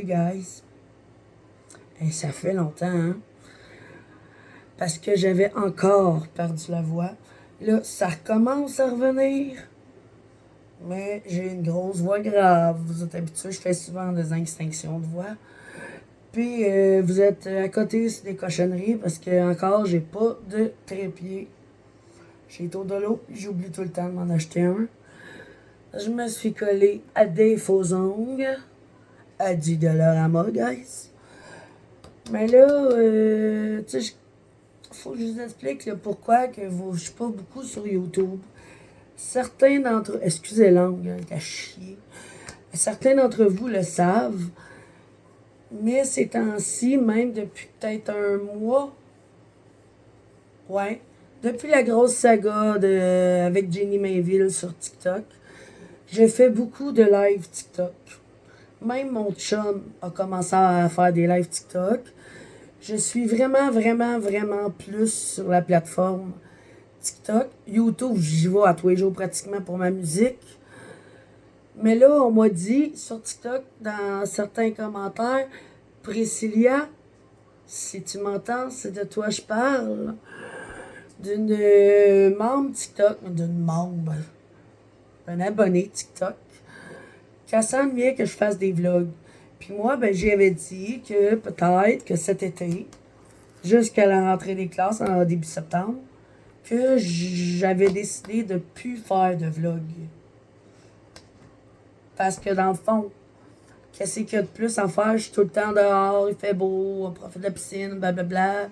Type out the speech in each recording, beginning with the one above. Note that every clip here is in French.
guys. Et ça fait longtemps, hein? Parce que j'avais encore perdu la voix. Là, ça recommence à revenir. Mais j'ai une grosse voix grave. Vous êtes habitués, je fais souvent des extinctions de voix. Puis vous êtes à côté sur des cochonneries parce que encore j'ai pas de trépied. J'ai été de l'eau, j'oublie tout le temps de m'en acheter un. Je me suis collé à des faux ongles. À 10 $ à moi, guys. Mais là, tu sais, faut que je vous explique le pourquoi que je suis pas beaucoup sur YouTube. Certains d'entre... Excusez l'angle, hein, t'as chier. Certains d'entre vous le savent. Mais ces temps-ci, même depuis peut-être un mois, ouais, depuis la grosse saga avec Jenny Mainville sur TikTok, j'ai fait beaucoup de live TikTok. Même mon chum a commencé à faire des lives TikTok. Je suis vraiment, vraiment, vraiment plus sur la plateforme TikTok. YouTube, j'y vais à tous les jours pratiquement pour ma musique. Mais là, on m'a dit sur TikTok, dans certains commentaires, Priscilla, si tu m'entends, c'est de toi je parle. D'une membre TikTok, un abonné TikTok, qui sent bien que je fasse des vlogs. Puis moi, ben, j'avais dit que peut-être que cet été, jusqu'à la rentrée des classes en début septembre, que j'avais décidé de ne plus faire de vlog. Parce que dans le fond, qu'est-ce qu'il y a de plus à faire? Je suis tout le temps dehors, il fait beau, on profite de la piscine, blablabla.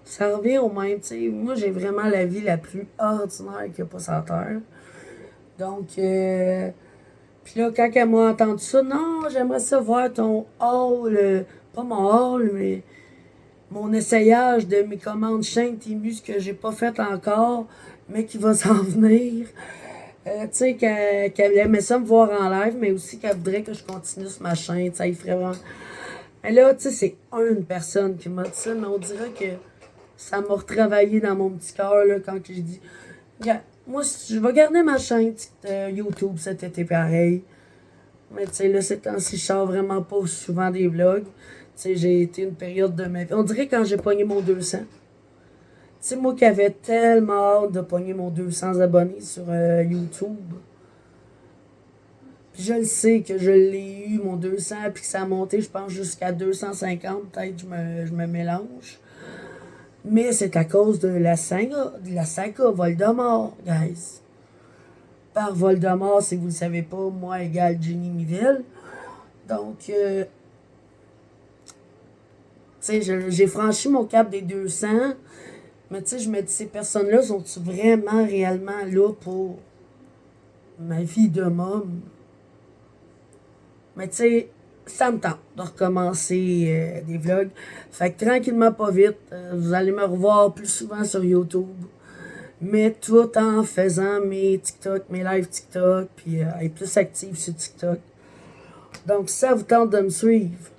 Ça revient au même, tu sais. Moi, j'ai vraiment la vie la plus ordinaire qu'il n'y a pas sur la terre. Donc, puis là, quand elle m'a entendu ça, non, j'aimerais ça voir ton haul, pas mon haul, mais mon essayage de mes commandes chaîne Timus que j'ai pas fait encore, mais qui va s'en venir. Tu sais, qu'elle aimait ça me voir en live, mais aussi qu'elle voudrait que je continue sur ma chaîne, ça y ferait vraiment. Mais là, tu sais, c'est une personne qui m'a dit ça, mais on dirait que ça m'a retravaillé dans mon petit cœur, là, quand j'ai dit, regarde, moi, je vais garder ma chaîne YouTube cet été pareil. Mais tu sais, là, ces temps-ci, je sors vraiment pas souvent des vlogs. Tu sais, j'ai été une période de ma vie. On dirait quand j'ai pogné mon 200. Tu sais, moi qui avais tellement hâte de pogner mon 200 abonnés sur YouTube. Puis je le sais que je l'ai eu, mon 200, puis que ça a monté, je pense, jusqu'à 250. Peut-être je me mélange. Mais c'est à cause de la saga Voldemort, guys. Par Voldemort, si vous ne le savez pas, moi égale Jenny Miville. Donc, tu sais, j'ai franchi mon cap des 200. Mais tu sais, je me dis, ces personnes-là, sont-tu vraiment, réellement là pour ma vie de môme? Mais tu sais, ça me tente de recommencer des vlogs. Fait que tranquillement, pas vite, vous allez me revoir plus souvent sur YouTube. Mais tout en faisant mes TikTok, mes lives TikTok, puis être plus active sur TikTok. Donc, si ça vous tente de me suivre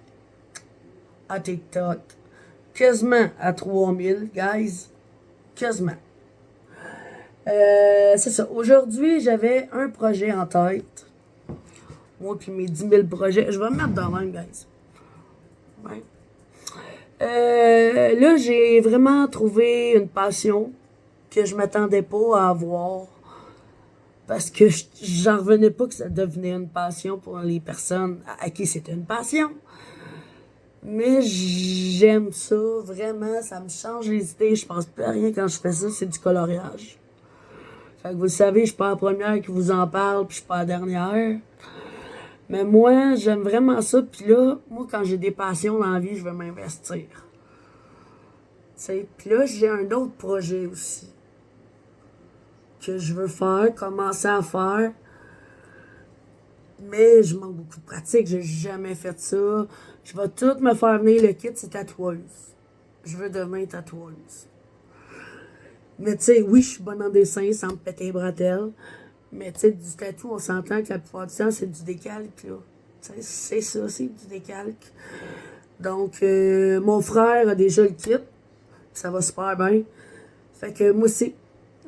à TikTok, quasiment à 3000, guys. Quasiment. C'est ça. Aujourd'hui, j'avais un projet en tête. Moi, puis mes 10 000 projets. Je vais me mettre dans même, guys. Ouais. Là, j'ai vraiment trouvé une passion que je m'attendais pas à avoir. Parce que j'en revenais pas que ça devenait une passion pour les personnes à qui c'était une passion. Mais j'aime ça, vraiment, ça me change les idées. Je pense plus à rien quand je fais ça, c'est du coloriage. Fait que vous le savez, je suis pas la première qui vous en parle, puis je suis pas la dernière. Mais moi, j'aime vraiment ça, puis là, moi, quand j'ai des passions dans la vie, je veux m'investir. Puis là, j'ai un autre projet aussi que je veux faire, commencer à faire. Mais je manque beaucoup de pratique, j'ai jamais fait ça. Je vais tout me faire venir le kit, c'est tatoueuse. Je veux devenir tatoueuse. Mais tu sais, oui, je suis bonne en dessin sans me péter les bretelles. Mais tu sais, du tatou, on s'entend que la plupart du temps, c'est du décalque, là. C'est ça, c'est du décalque. Donc, mon frère a déjà le kit. Ça va super bien. Fait que moi aussi,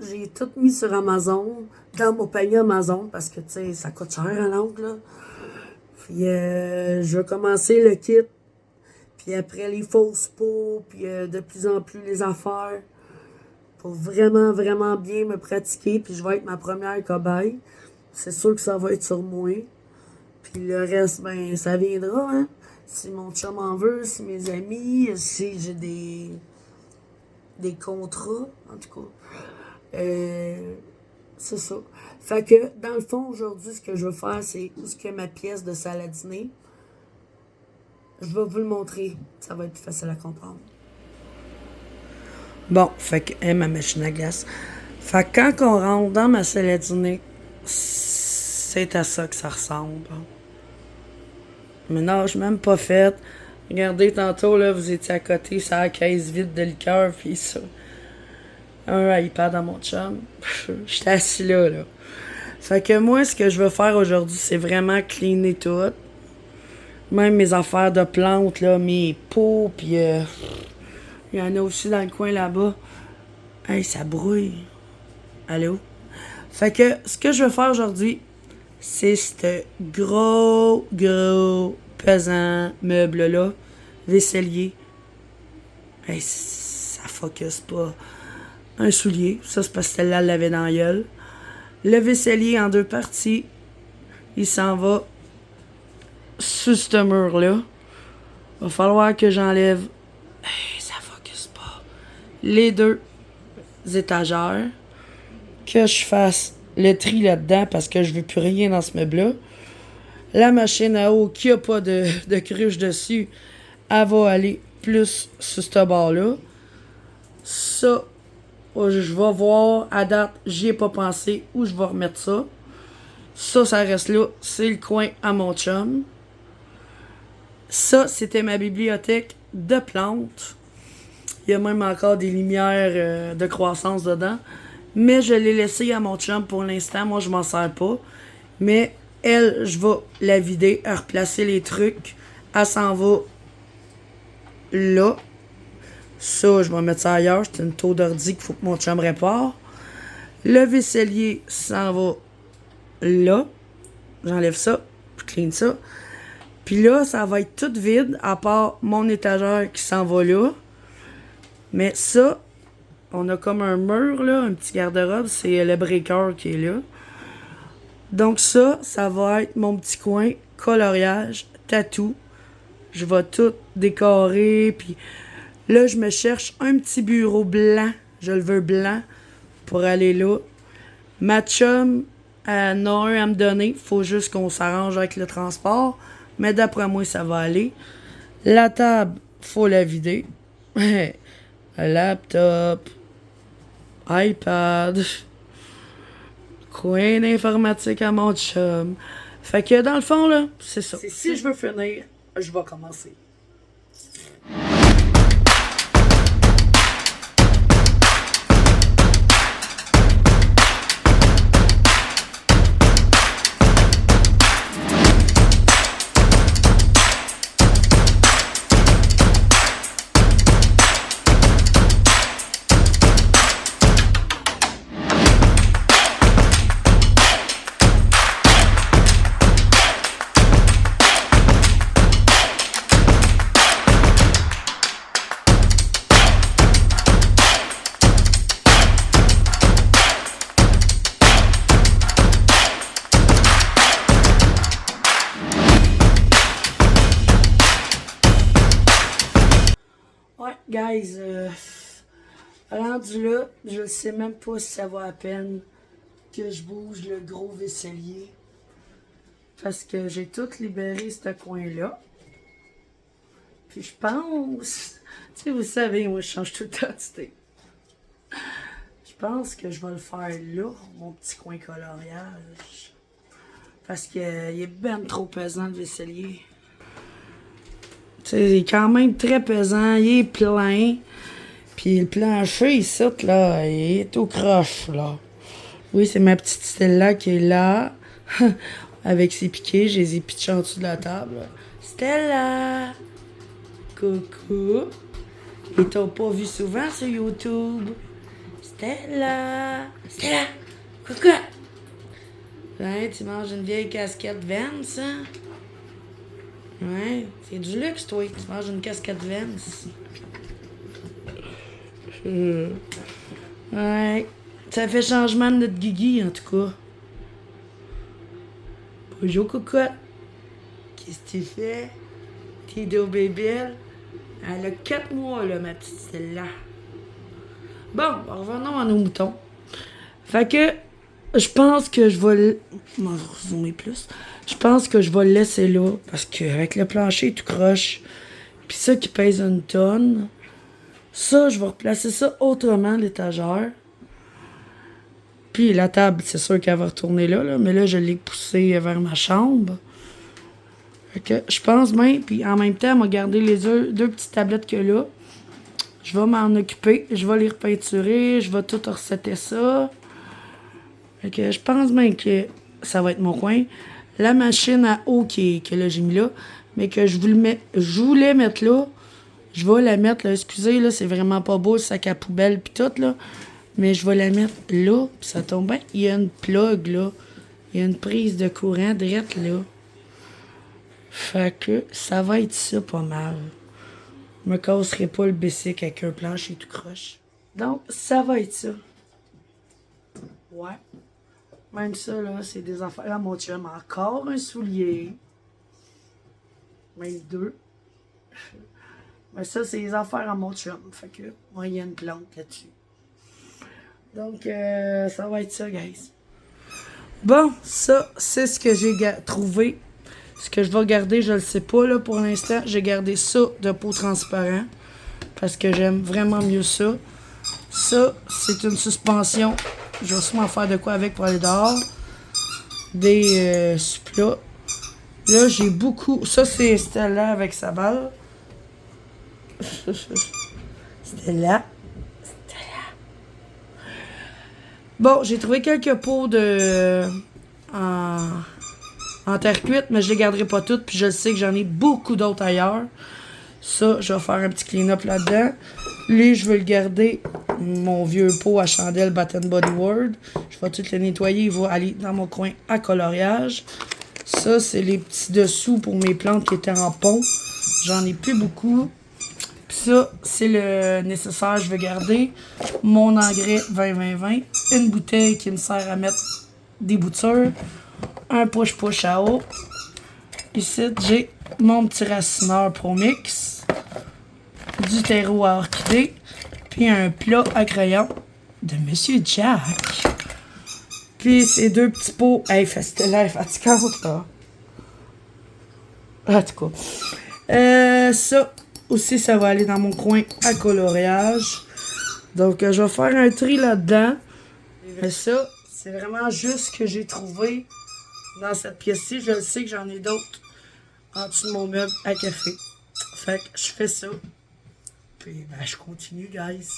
j'ai tout mis sur Amazon, dans mon panier Amazon, parce que, tu sais, ça coûte cher à l'ongle, là. Puis je vais commencer le kit. Puis après les fausses peaux, puis de plus en plus les affaires. Pour vraiment, vraiment bien me pratiquer. Puis je vais être ma première cobaye. C'est sûr que ça va être sur moi. Puis le reste, ben, ça viendra, hein. Si mon chum en veut, si mes amis, si j'ai des contrats, en tout cas. C'est ça. Fait que, dans le fond, aujourd'hui, ce que je veux faire, c'est où est-ce que ma pièce de salle à dîner. Je vais vous le montrer. Ça va être plus facile à comprendre. Bon, fait que, ma machine à glace. Fait que quand on rentre dans ma salle à dîner, c'est à ça que ça ressemble. Mais non, je suis même pas faite. Regardez, tantôt, là, vous étiez à côté, ça a la caisse vide de liqueur, puis ça. Un iPad à mon chum. J'étais assis là. Fait que moi, ce que je veux faire aujourd'hui, c'est vraiment cleaner tout. Même mes affaires de plantes, là, mes pots, puis il y en a aussi dans le coin là-bas. Hey, ça brouille. Allô? Fait que ce que je veux faire aujourd'hui, c'est ce gros, pesant meuble-là, vaisselier. Hey, ça focus pas. Un soulier, ça c'est parce que celle-là l'avait dans la gueule. Le vaisselier en 2 parties, il s'en va sur ce mur-là. Va falloir que j'enlève. Hey, ça focus pas. Les 2 étagères. Que je fasse le tri là-dedans parce que je veux plus rien dans ce meuble-là. La machine à eau qui a pas de cruche dessus, elle va aller plus sur ce bord-là. Ça, je vais voir à date, j'y ai pas pensé où je vais remettre ça. Ça reste là. C'est le coin à mon chum. Ça, c'était ma bibliothèque de plantes. Il y a même encore des lumières de croissance dedans. Mais je l'ai laissé à mon chum pour l'instant. Moi, je m'en sers pas. Mais elle, je vais la vider, replacer les trucs. Elle s'en va là. Ça, je vais mettre ça ailleurs. C'est une taux d'ordi qu'il faut que mon chum répare. Le vaisselier s'en va là. J'enlève ça. Je clean ça. Puis là, ça va être tout vide, à part mon étagère qui s'en va là. Mais ça, on a comme un mur, là, un petit garde-robe. C'est le breaker qui est là. Donc ça va être mon petit coin, coloriage, tatou. Je vais tout décorer, puis là, je me cherche un petit bureau blanc. Je le veux blanc pour aller là. Ma chum, elle en a un à me donner. Faut juste qu'on s'arrange avec le transport. Mais d'après moi, ça va aller. La table, faut la vider. Laptop, iPad, coin d'informatique à mon chum. Fait que dans le fond, là, c'est ça. Si je veux finir, je vais commencer. Ouais, guys, rendu là, je sais même pas si ça vaut la peine que je bouge le gros vaisselier. Parce que j'ai tout libéré ce coin-là. Puis je pense, tu sais, vous savez, moi je change tout le temps d'idée. Je pense que je vais le faire là, mon petit coin coloriage. Parce qu'il est ben trop pesant le vaisselier. Tu sais, il est quand même très pesant, il est plein. Puis le plancher ici, là, il est tout croche, là. Oui, c'est ma petite Stella qui est là. Avec ses piquets, je les ai pitchés en dessous de la table. Stella! Coucou! Ils t'ont pas vu souvent sur YouTube. Stella! Stella! Coucou! Hein, tu manges une vieille casquette Vans, hein? Ouais, c'est du luxe, toi. Tu manges une casquette Vans. Ouais. Ça fait changement de notre Guigui, en tout cas. Bonjour, cocotte. Qu'est-ce que tu fais? T'es dos bébelle? Elle a 4 mois, là, ma petite celle-là. Bon, revenons à nos moutons. Fait que, je pense que je vais m'en zoomer plus. Je pense que je vais le laisser là, parce qu'avec le plancher tout croche, puis ça qui pèse une tonne, ça, je vais replacer ça autrement, l'étagère. Puis la table, c'est sûr qu'elle va retourner là, mais là, je l'ai poussée vers ma chambre. Fait que je pense même, puis en même temps, on va garder les deux petites tablettes que là. Je vais m'en occuper, je vais les repeinturer, je vais tout resetter ça. Fait que je pense même que ça va être mon coin. La machine à eau que là, j'ai mis là, mais que je voulais mettre là, je vais la mettre là. Excusez, là, c'est vraiment pas beau, le sac à poubelle pis tout, là. Mais je vais la mettre là, pis ça tombe bien. Il y a une plug, là. Il y a une prise de courant direct là. Fait que ça va être ça pas mal. Je me casserai pas le bicycle avec un plancher tout croche. Donc, ça va être ça. Ouais. Même ça, là, c'est des affaires à mon chum. Encore un soulier. Même 2. Mais ça, c'est les affaires à mon chum. Fait que, moi, il y a une plante là-dessus. Donc, ça va être ça, guys. Bon, ça, c'est ce que j'ai trouvé. Ce que je vais garder, je le sais pas, là, pour l'instant. J'ai gardé ça de peau transparent. Parce que j'aime vraiment mieux ça. Ça, c'est une suspension. Je vais sûrement faire de quoi avec pour aller dehors. Des supplats. Là, j'ai beaucoup... Ça, c'est Stella avec sa balle. Stella. Bon, j'ai trouvé quelques pots de... en terre cuite, mais je les garderai pas toutes. Puis je sais que j'en ai beaucoup d'autres ailleurs. Ça, je vais faire un petit clean-up là-dedans. Lui, je veux le garder, mon vieux pot à chandelle Bath Body World. Je vais tout le nettoyer. Il va aller dans mon coin à coloriage. Ça, c'est les petits dessous pour mes plantes qui étaient en pont. J'en ai plus beaucoup. Puis ça, c'est le nécessaire. Je vais garder mon engrais 20-20-20. Une bouteille qui me sert à mettre des boutures. Un push-push à eau. Ici, j'ai mon petit racineur Pro Mix. Du terreau à orchidée. Puis un plat à crayon de Monsieur Jack. Puis ces 2 petits pots. Hey, c'était l'air fatigante, là. En tout cas. Ça aussi, ça va aller dans mon coin à coloriage. Donc, je vais faire un tri là-dedans. Mais ça, c'est vraiment juste ce que j'ai trouvé dans cette pièce-ci. Je le sais que j'en ai d'autres en dessous de mon meuble à café. Fait que je fais ça. Puis, ben, je continue, guys.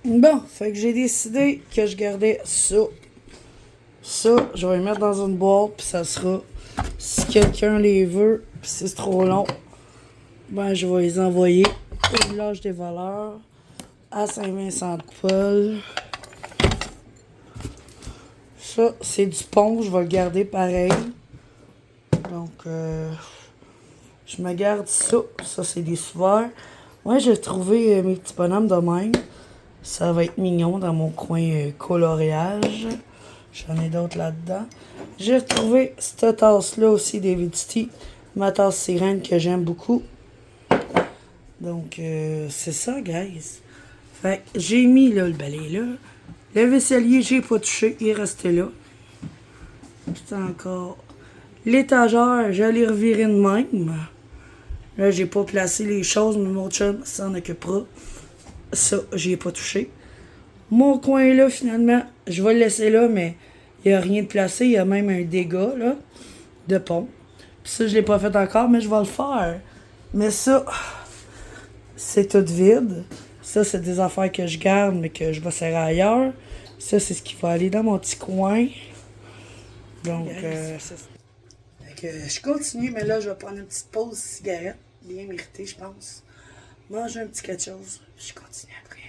Bon, fait que j'ai décidé que je gardais ça. Ça, je vais les mettre dans une boîte, puis ça sera... Si quelqu'un les veut, puis si c'est trop long, ben, je vais les envoyer au village des voleurs à Saint-Vincent-de-Paul. Ça, c'est du pont, je vais le garder pareil. Donc, je me garde ça. Ça, c'est des souverains. Ouais, j'ai trouvé mes petits bonhommes de même. Ça va être mignon dans mon coin coloriage. J'en ai d'autres là-dedans. J'ai retrouvé cette tasse-là aussi d'Evidity. Ma tasse sirène que j'aime beaucoup. Donc, c'est ça, guys. Fait que j'ai mis là, le balai là. Le vaisselier, j'ai pas touché. Il est resté là. C'est encore... L'étagère, j'allais revirer de même. Là, j'ai pas placé les choses, mais mon chum s'en occupera. Ça, j'y ai pas touché. Mon coin là, finalement, je vais le laisser là, mais il n'y a rien de placé. Il y a même un dégât, là, de pont. Puis ça, je l'ai pas fait encore, mais je vais le faire. Mais ça, c'est tout vide. Ça, c'est des affaires que je garde, mais que je vais serrer ailleurs. Ça, c'est ce qui va aller dans mon petit coin. Donc, je continue, mais là, je vais prendre une petite pause cigarette. Bien méritée, je pense. Manger un petit quelque chose. Je continue après.